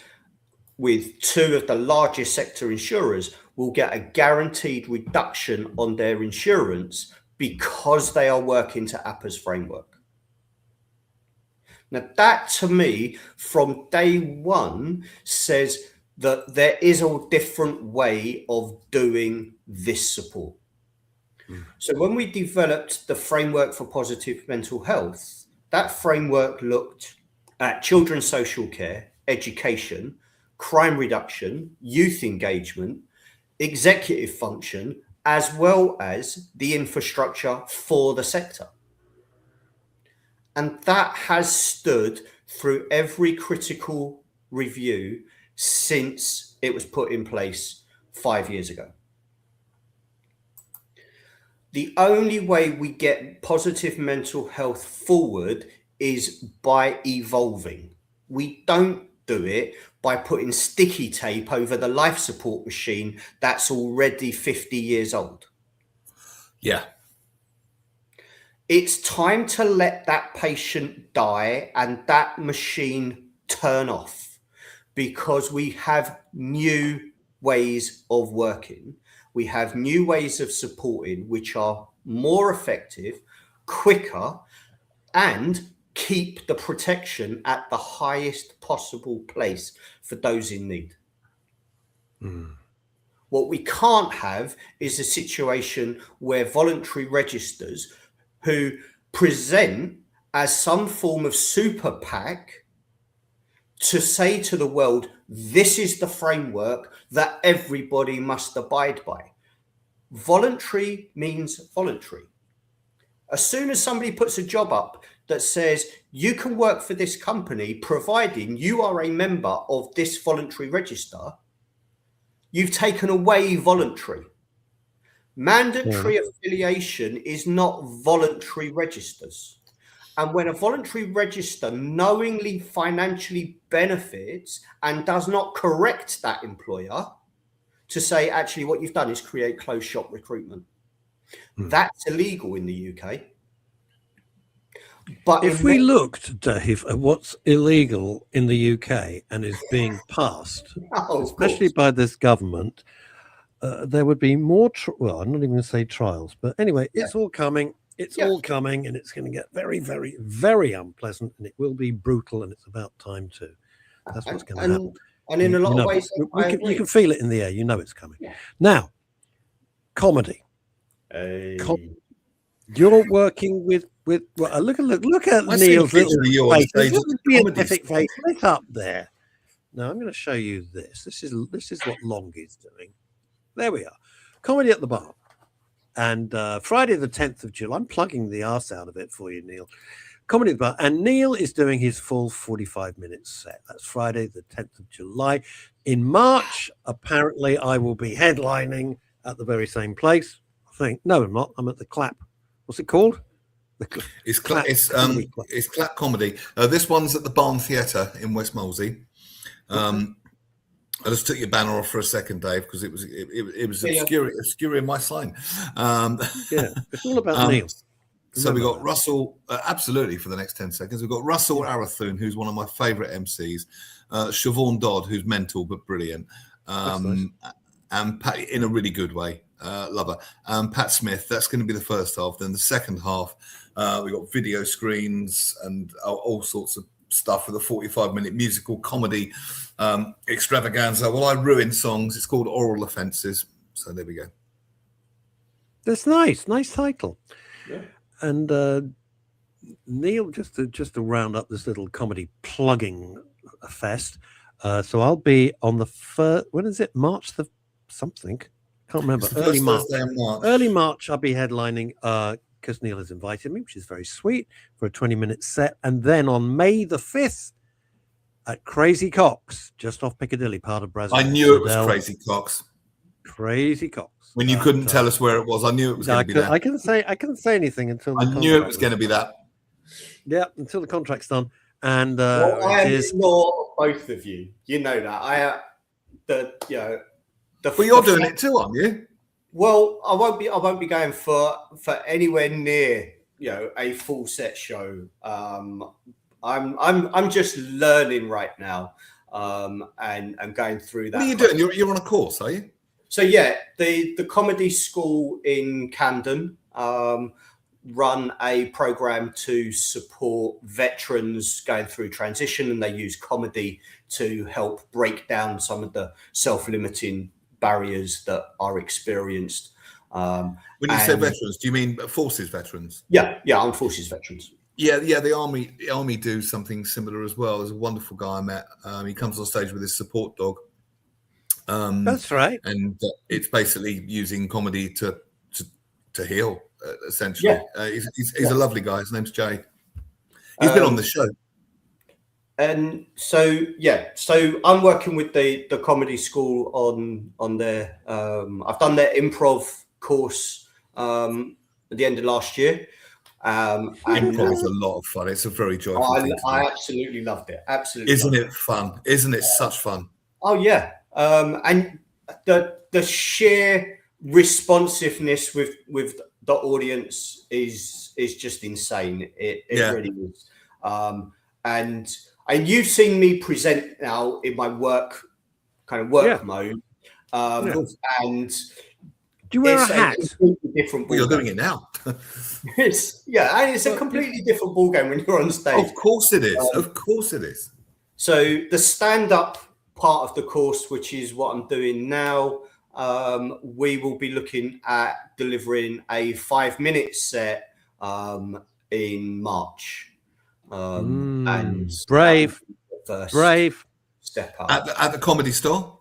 with 2 of the largest sector insurers will get a guaranteed reduction on their insurance because they are working to APA's framework. Now, that to me, from day one, says that there is a different way of doing this support. So when we developed the framework for positive mental health, that framework looked at children's social care, education, crime reduction, youth engagement, executive function, as well as the infrastructure for the sector. And that has stood through every critical review since it was put in place 5 years ago. The only way we get positive mental health forward is by evolving. We don't do it by putting sticky tape over the life support machine that's already 50 years old. Yeah. It's time to let that patient die and that machine turn off, because we have new ways of working. We have new ways of supporting which are more effective, quicker, and keep the protection at the highest possible place for those in need. What we can't have is a situation where voluntary registers who present as some form of super PAC to say to the world, this is the framework that everybody must abide by. Voluntary means voluntary. As soon as somebody puts a job up that says you can work for this company providing you are a member of this voluntary register, you've taken away voluntary. Mandatory affiliation is not voluntary registers. And when a voluntary register knowingly financially benefits and does not correct that employer to say, actually, what you've done is create closed shop recruitment, that's illegal in the UK. But if we looked, Dave, at what's illegal in the UK and is being passed, especially by this government, there would be more, well, I'm not even going to say trials, but anyway, it's all coming. It's all coming, and it's going to get very, very, very unpleasant, and it will be brutal, and it's about time too. That's what's going to happen. And in a lot of ways, you can feel it in the air. You know it's coming. Yeah. Now, comedy. You're working with well, look at Neil's little face. Beatific face. Look up there. Now I'm going to show you this. This is what Long is doing. There we are. Comedy at the Bar. And Friday the 10th of July. I'm plugging the arse out of it for you, Neil. Comedy at the Bar. And Neil is doing his full 45-minute set. That's Friday the 10th of July. In March, apparently, I will be headlining at the very same place. I think. No, I'm not. I'm at the Clap. What's it called? It's Clap Comedy. This one's at the Barn Theatre in West Molesey. I just took your banner off for a second, Dave, because it was obscuring my sign. It's all about Neil. So we got Russell, absolutely, for the next 10 seconds. We've got Russell Arathun, who's one of my favourite MCs. Siobhan Dodd, who's mental but brilliant. Nice. And Pat, in a really good way. Love her. Pat Smith, that's going to be the first half. Then the second half, we got video screens and all sorts of stuff with a 45-minute musical comedy extravaganza. Well, I ruin songs. It's called Oral Offences. So there we go. That's nice. Nice title. Yeah. And Neil, just to round up this little comedy plugging fest. So I'll be on the first. When is it? March the something. Can't remember. Early March. Early March. I'll be headlining because Neil has invited me, which is very sweet, for a 20-minute set. And then on May the 5th at Crazy Cox, just off Piccadilly, part of Brazil. I knew it was Crazy Cox. Crazy Cox. When you couldn't tell us where it was, I knew it was going to be that. I couldn't say anything until I knew it was going to be that. Yeah, until the contract's done. And I am in awe of both of you. You know that. But you're doing it too, aren't you? Well, I won't be going for anywhere near a full set show. I'm just learning right now, and going through that. What are you doing? You're on a course, are you? So yeah, the comedy school in Camden run a program to support veterans going through transition, and they use comedy to help break down some of the self-limiting barriers that are experienced. When you say veterans, do you mean forces veterans? Yeah, armed forces veterans. Yeah. The army do something similar as well. There's a wonderful guy I met. He comes on stage with his support dog. That's right. And it's basically using comedy to heal, essentially. Yeah. He's a lovely guy. His name's Jay. He's been on the show. And so I'm working with the comedy school on their I've done their improv course at the end of last year. And Improv is a lot of fun. It's a very joyful thing to do. I absolutely loved it. Absolutely. Isn't it fun? Isn't it such fun? Oh yeah. And the sheer responsiveness with the audience is just insane. It really is. And you've seen me present now in my work mode. And do you wear a hat? Different. Well, you're doing it now. It's a completely different ballgame when you're on stage. Of course it is. Of course it is. So the stand-up part of the course, which is what I'm doing now, we will be looking at delivering a 5-minute set in March. And brave step up at the Comedy Store.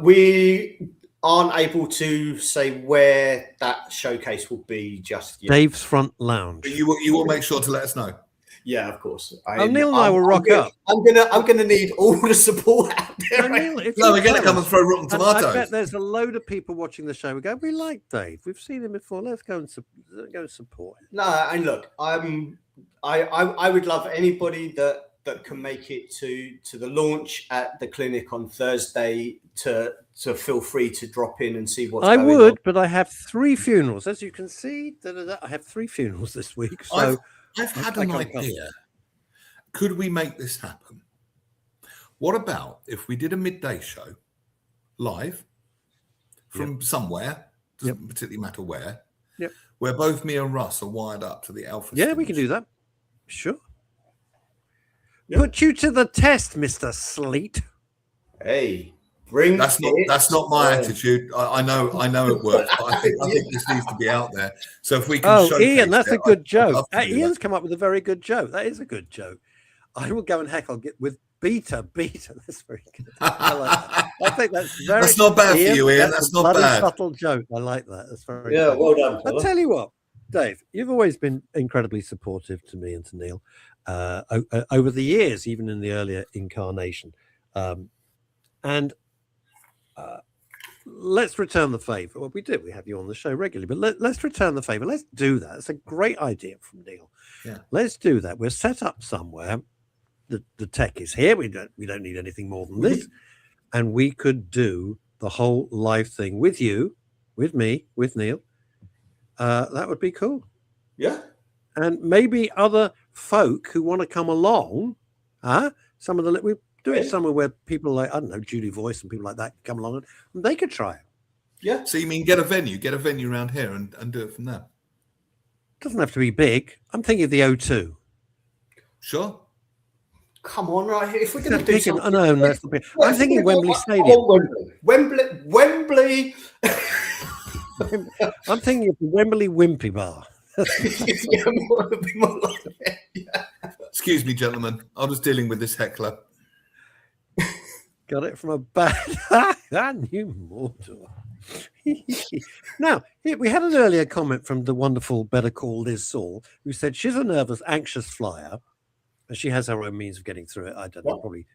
We aren't able to say where that showcase will be just yet. Dave's Front Lounge. You will make sure to let us know. Yeah, of course. Neil and I will rock up. I'm gonna need all the support out there. Neil, we're gonna come and throw rotten tomatoes. I bet there's a load of people watching the show who go, "We like Dave. We've seen him before. Let's go and support him." No, and look, I would love anybody that can make it to the launch at the clinic on Thursday to feel free to drop in and see what's going on. I would, but I have 3 funerals. As you can see, I have 3 funerals this week. So I've had an idea. Could we make this happen? What about if we did a midday show live from somewhere, doesn't particularly matter where, where both me and Russ are wired up to the Alpha stage. We can do that. Sure. Put you to the test, Mr. Sleet. Hey, that's not my attitude. I know it works, but I think this needs to be out there. So if we can Ian, that's a good joke. Ian's come up with a very good joke. That is a good joke. I will go and heckle with Beta. That's very good. I like that. I think that's not bad for you, Ian. That's not bad. Subtle joke. I like that. That's very good. Well done. I'll tell you what, Dave, you've always been incredibly supportive to me and to Neil over the years, even in the earlier incarnation. And let's return the favor. Well, we do. We have you on the show regularly, but let's return the favor. Let's do that. It's a great idea from Neil. Yeah. Let's do that. We're set up somewhere. The tech is here. We don't need anything more than this. And we could do the whole live thing with you, with me, with Neil. That would be cool. Yeah. And maybe other folk who want to come along. Some of we do it somewhere where people like, I don't know, Julie Voice and people like that come along and they could try it. Yeah. So you mean get a venue around here and do it from there? Doesn't have to be big. I'm thinking of the O2. Sure. Come on, right? If we're going to do something, no, that's not big. I'm thinking Wembley Stadium. Wembley. I'm thinking of the Wembley Wimpy Bar. Excuse me, gentlemen. I was dealing with this heckler. Got it from a bad. I knew mortal. Now, we had an earlier comment from the wonderful Better Call Liz Saul, who said she's a nervous, anxious flyer, and she has her own means of getting through it. I don't know. Probably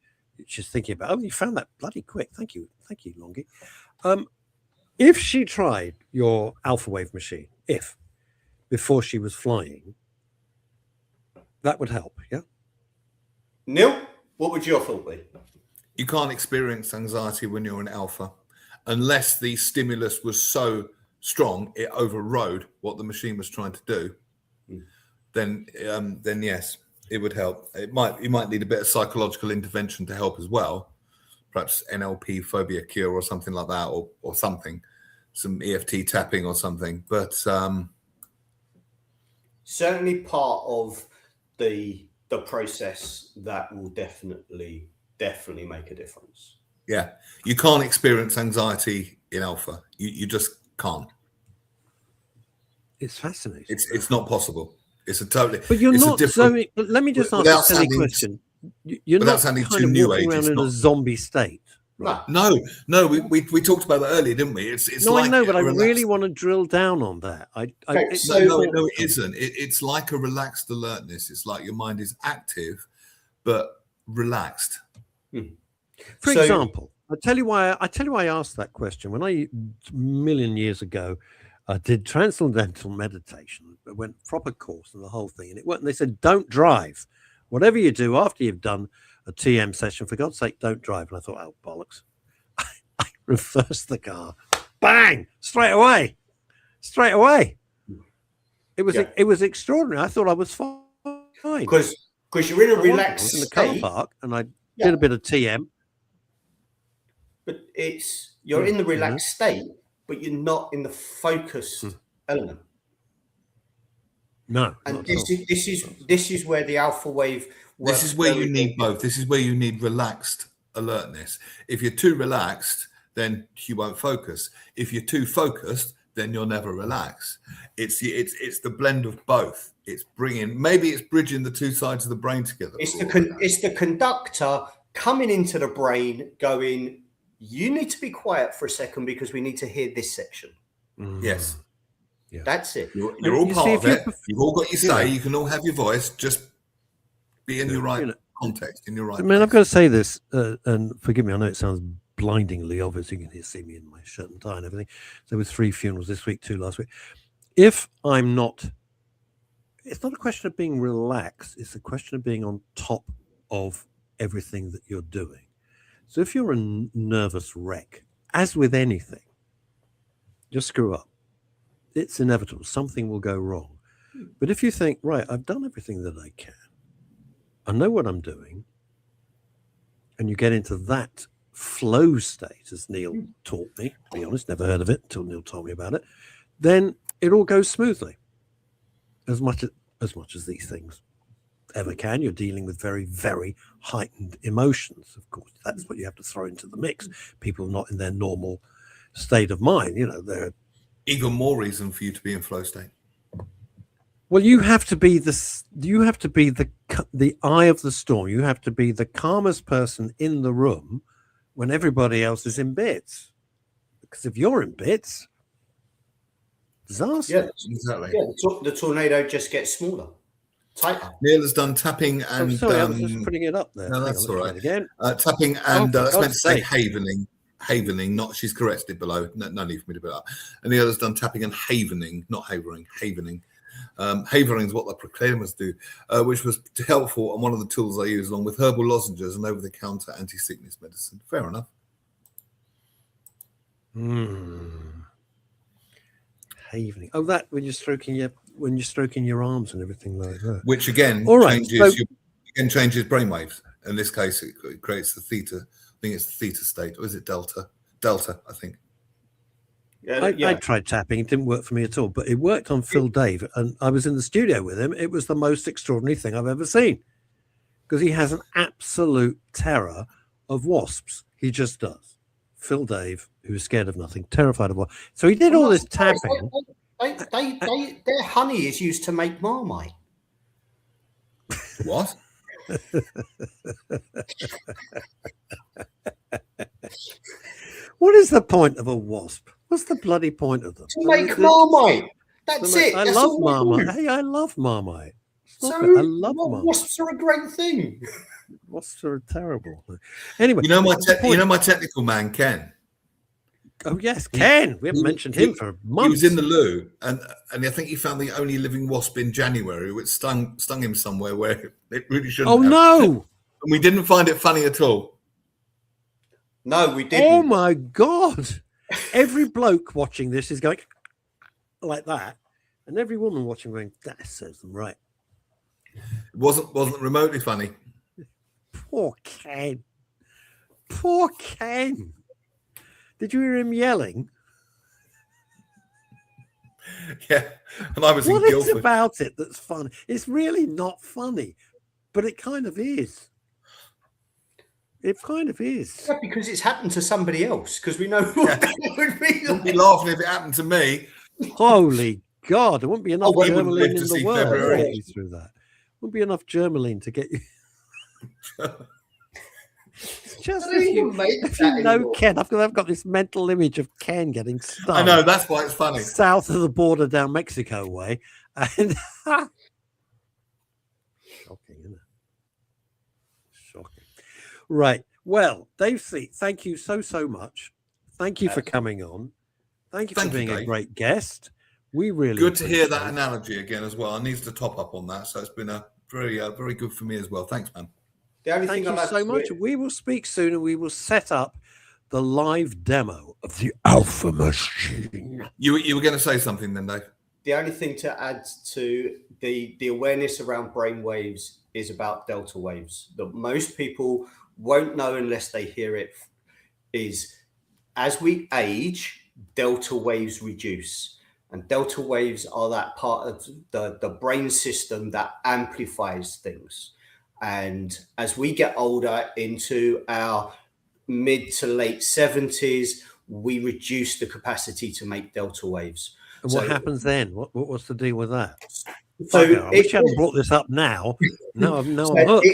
she's thinking about. Oh, you found that bloody quick. Thank you, Longy. If she tried your Alpha Wave machine, before she was flying, that would help. Yeah. Neil, what would your thought be? You can't experience anxiety when you're in alpha unless the stimulus was so strong it overrode what the machine was trying to do. Then yes, it would help. You might need a bit of psychological intervention to help as well, perhaps NLP phobia cure or something like that, or something, some EFT tapping or something. But certainly part of the process that will definitely make a difference. Yeah, you can't experience anxiety in alpha. You just can't. It's fascinating. It's not possible. It's a totally. But you're not. But let me just ask a silly question. You're not sounding kind too of new walking age. around in a zombie state. Right? No. We talked about that earlier, didn't we? It's no, like I know, but I really want to drill down on that. No, it isn't. It's like a relaxed alertness. It's like your mind is active, but relaxed. For So- example, I tell you why I asked that question. When a million years ago, I did transcendental meditation. I went proper course and the whole thing, and it worked. And they said, "Don't drive. Whatever you do after you've done a TM session, for God's sake, don't drive." And I thought, "Oh bollocks!" I reversed the car, bang, straight away. It was extraordinary. I thought I was fine Because you're in a I relaxed was in the car state, park, and I Yeah. did a bit of TM. but you're in the Mm-hmm. relaxed state, but you're not in the focused element. No, And not at all. this is where the alpha wave works. This is where you very need well. both. This is where you need relaxed alertness. If you're too relaxed, then you won't focus. If you're too focused, then you'll never relax. It's the blend of both. It's bridging the two sides of the brain together. It's the conductor coming into the brain, going, "You need to be quiet for a second because we need to hear this section." Yes. Yeah. That's it. You're all You part see, of if you it. pref- You've all got your say. You can all have your voice. Just be in your right You know, context, in your right I mean, I've place. got to say this, and forgive me, I know it sounds blindingly obvious. You can see me in my shirt and tie and everything. There was 3 funerals this week, 2 last week. If I'm not, it's not a question of being relaxed. It's a question of being on top of everything that you're doing. So if you're a nervous wreck, as with anything, just screw up. It's inevitable. Something will go wrong. But if you think, right, I've done everything that I can, I know what I'm doing, and you get into that flow state, as Neil taught me, to be honest, never heard of it until Neil told me about it, then it all goes smoothly. As much as these things ever can. You're dealing with very, very heightened emotions, of course. That's what you have to throw into the mix. People not in their normal state of mind, they're Even more reason for you to be in flow state. well, you have to be the eye of the storm. You have to be the calmest person in the room when everybody else is in bits. Because if you're in bits, disaster. Yeah, Exactly. yeah. The tornado just gets smaller, tighter. Neil has done tapping and I'm sorry, I was just putting it up there. no, Hang that's on, all let's right. try it again. Tapping and for that's meant to God's say sake. havening, not she's corrected it below. No need for me to put it up. And the other's done tapping and havening, not havering, havening. Havering is what the proclaimers do, which was helpful and one of the tools I use along with herbal lozenges and over-the-counter anti-sickness medicine. Fair enough. Havening. Oh, that when you're stroking your arms and everything like that. Which again All right, changes brainwaves. In this case, it creates the theta. I think it's the theta state, or is it delta? Delta, I think. I tried tapping. It didn't work for me at all, but it worked on Phil Dave. And I was in the studio with him. It was the most extraordinary thing I've ever seen because he has an absolute terror of wasps. He just does. Phil Dave, who's scared of nothing, terrified of wasps. So he did all this tapping. Their honey is used to make Marmite. What? What is the point of a wasp? What's the bloody point of them? To make Marmite. That's it. I That's love all they Marmite. do. Hey, I love Marmite. Stop So it. I love Marmite. wasps are a great thing. Wasps are terrible. Anyway, You know my technical man, Ken. oh yes, Ken. We haven't mentioned him for months. He was in the loo, and I think he found the only living wasp in January, which stung him somewhere where it really shouldn't. Oh have. no! And we didn't find it funny at all. No, we didn't. Oh my god! Every bloke watching this is going like that, and every woman watching going, "That serves them right." It wasn't remotely funny. Poor Ken. Poor Ken. Did you hear him yelling? Yeah, and I was What in is Guildford. about it that's funny? It's really not funny, but it kind of is. It kind of is. Yeah, because it's happened to somebody else. Because we know what it would be I'd be like. laughing if it happened to me. Holy God, there wouldn't be enough well, you wouldn't live germaline to in see the world to February. get you through that. Wouldn't be enough germaline to get you. It's just I don't even make if that you know anymore. Ken, I've got this mental image of Ken getting stung. I know, that's why it's funny. South of the border down Mexico way. And shocking, isn't it? Right. Well, Dave Sleet, thank you so much. Thank you for coming on. Thank you for Thank you, being a Dave. great guest. We really Good to hear that appreciate it. analogy again as well. I need to top up on that. So it's been a very good for me as well. Thanks, man. The only Thank thing you I'll add so to much. it- We will speak soon and we will set up the live demo of the Alpha Machine. You were going to say something then, Dave? The only thing to add to the awareness around brain waves is about delta waves that most people won't know unless they hear it. Is as we age, delta waves reduce, and delta waves are that part of the brain system that amplifies things. And as we get older, into our mid to late 70s, we reduce the capacity to make delta waves. And what happens then? What's the deal with that? So I wish you hadn't brought this up now. No, I'm hooked.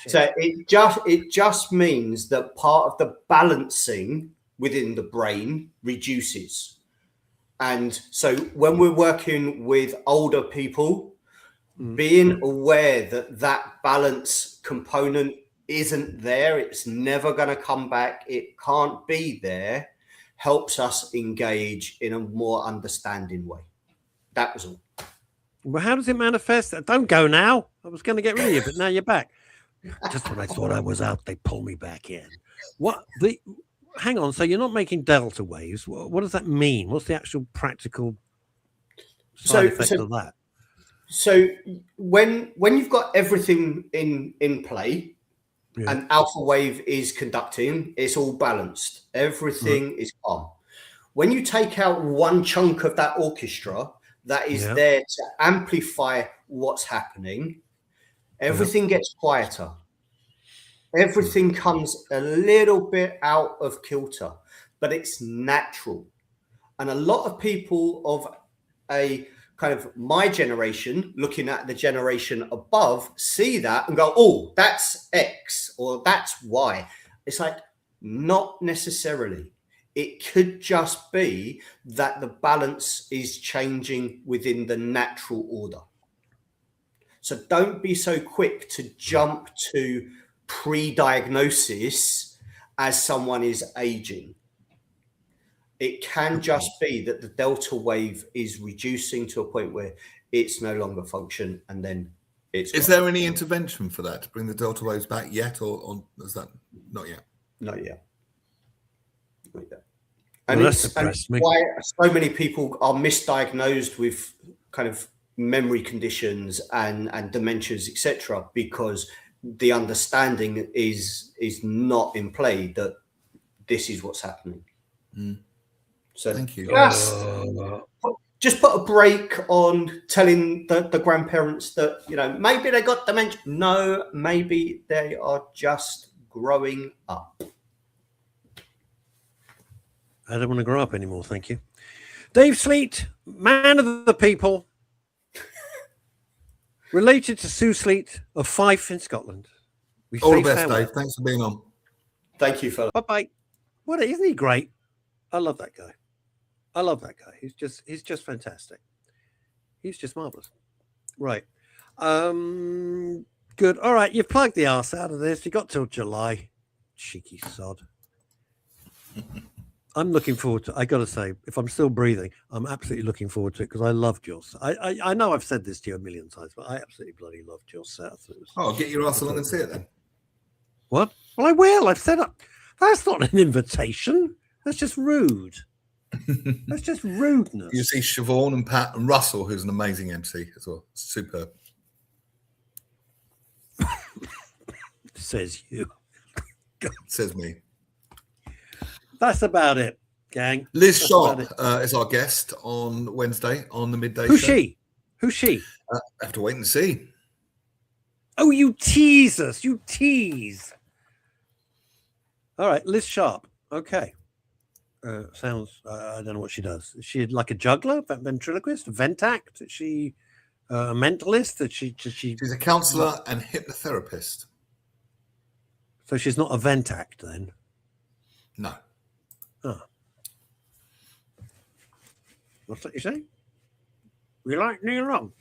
So it just means that part of the balancing within the brain reduces. And so when we're working with older people, being aware that that balance component isn't there, it's never going to come back, it can't be there, helps us engage in a more understanding way. That was all. Well, how does it manifest? Don't go now. I was going to get rid of you, but now you're back. Just when I thought I was out, they pull me back in. Hang on. So you're not making delta waves. What does that mean? What's the actual practical side effect of that? So when you've got everything in play, and alpha wave is conducting, it's all balanced. Everything is calm. When you take out one chunk of that orchestra that is there to amplify what's happening, everything gets quieter. Everything comes a little bit out of kilter, but it's natural. And a lot of people of a kind of my generation, looking at the generation above, see that and go, oh, that's X or that's Y. It's like, not necessarily. It could just be that the balance is changing within the natural order. So don't be so quick to jump to pre-diagnosis as someone is aging. It can just be that the delta wave is reducing to a point where it's no longer function, and then it's. Is there any intervention for that to bring the delta waves back yet, or is that not yet? Not yet. Not yet. And it's why so many people are misdiagnosed with kind of memory conditions and dementias, etc., because the understanding is not in play that this is what's happening. So thank you. Just put a break on telling the grandparents that, you know, maybe they got dementia. No, maybe they are just growing up. I don't want to grow up anymore, thank you. Dave Sleet, man of the people, related to Sue Sleet of Fife in Scotland. All the best, Dave. Thanks for being on. Thank you, fella. Bye-bye. Isn't he great? I love that guy. I love that guy. He's just fantastic. He's just marvelous. Right. Good. All right. You've plugged the arse out of this. You got till July. Cheeky sod. I'm looking forward to. I got to say, if I'm still breathing, I'm absolutely looking forward to it because I loved your. I know I've said this to you a million times, but I absolutely bloody loved your set. Get your ass along and see it then. What? Well, I will. I've said that's not an invitation. That's just rude. That's just rudeness. You see Siobhan and Pat and Russell, who's an amazing MC as well. Superb. Says you. Says me. That's about it, gang. Liz Sharp is our guest on Wednesday on the Midday Who's show. she? Who's she? Have to wait and see. Oh, you tease us. You tease. All right, Liz Sharp. Okay. Sounds, I don't know what she does. Is she like a juggler, ventriloquist, ventact? Is she a mentalist? She's a counsellor and hypnotherapist. So she's not a ventact then? No. Oh. What's that you say? We like Neil Long.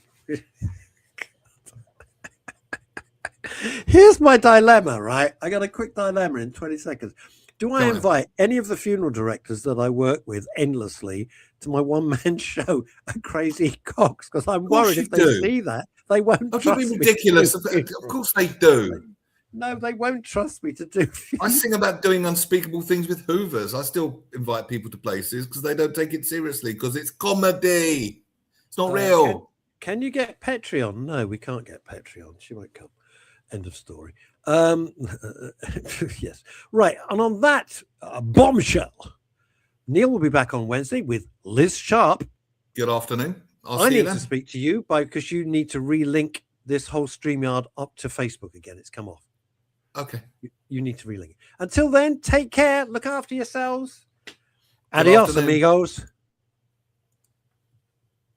Here's my dilemma, right? I got a quick dilemma in 20 seconds. Do I Go on. invite any of the funeral directors that I work with endlessly to my one-man show at Crazy Cox? Because I'm course worried you if they do. see that, they won't Oh, don't trust be me. to ridiculous. do Of funerals. course they do. No, they won't trust me to do I funerals. sing about doing unspeakable things with Hoovers. I still invite people to places because they don't take it seriously because it's comedy. It's not real. Can you get Patreon? No, we can't get Patreon. She won't come. End of story. Yes. Right. And on that bombshell, Neil will be back on Wednesday with Liz Sharp. Good afternoon. I'll I see you need then. to speak to you because you need to relink this whole StreamYard up to Facebook again. It's come off. Okay. You need to relink it. Until then, take care. Look after yourselves. Good Adios, afternoon. amigos.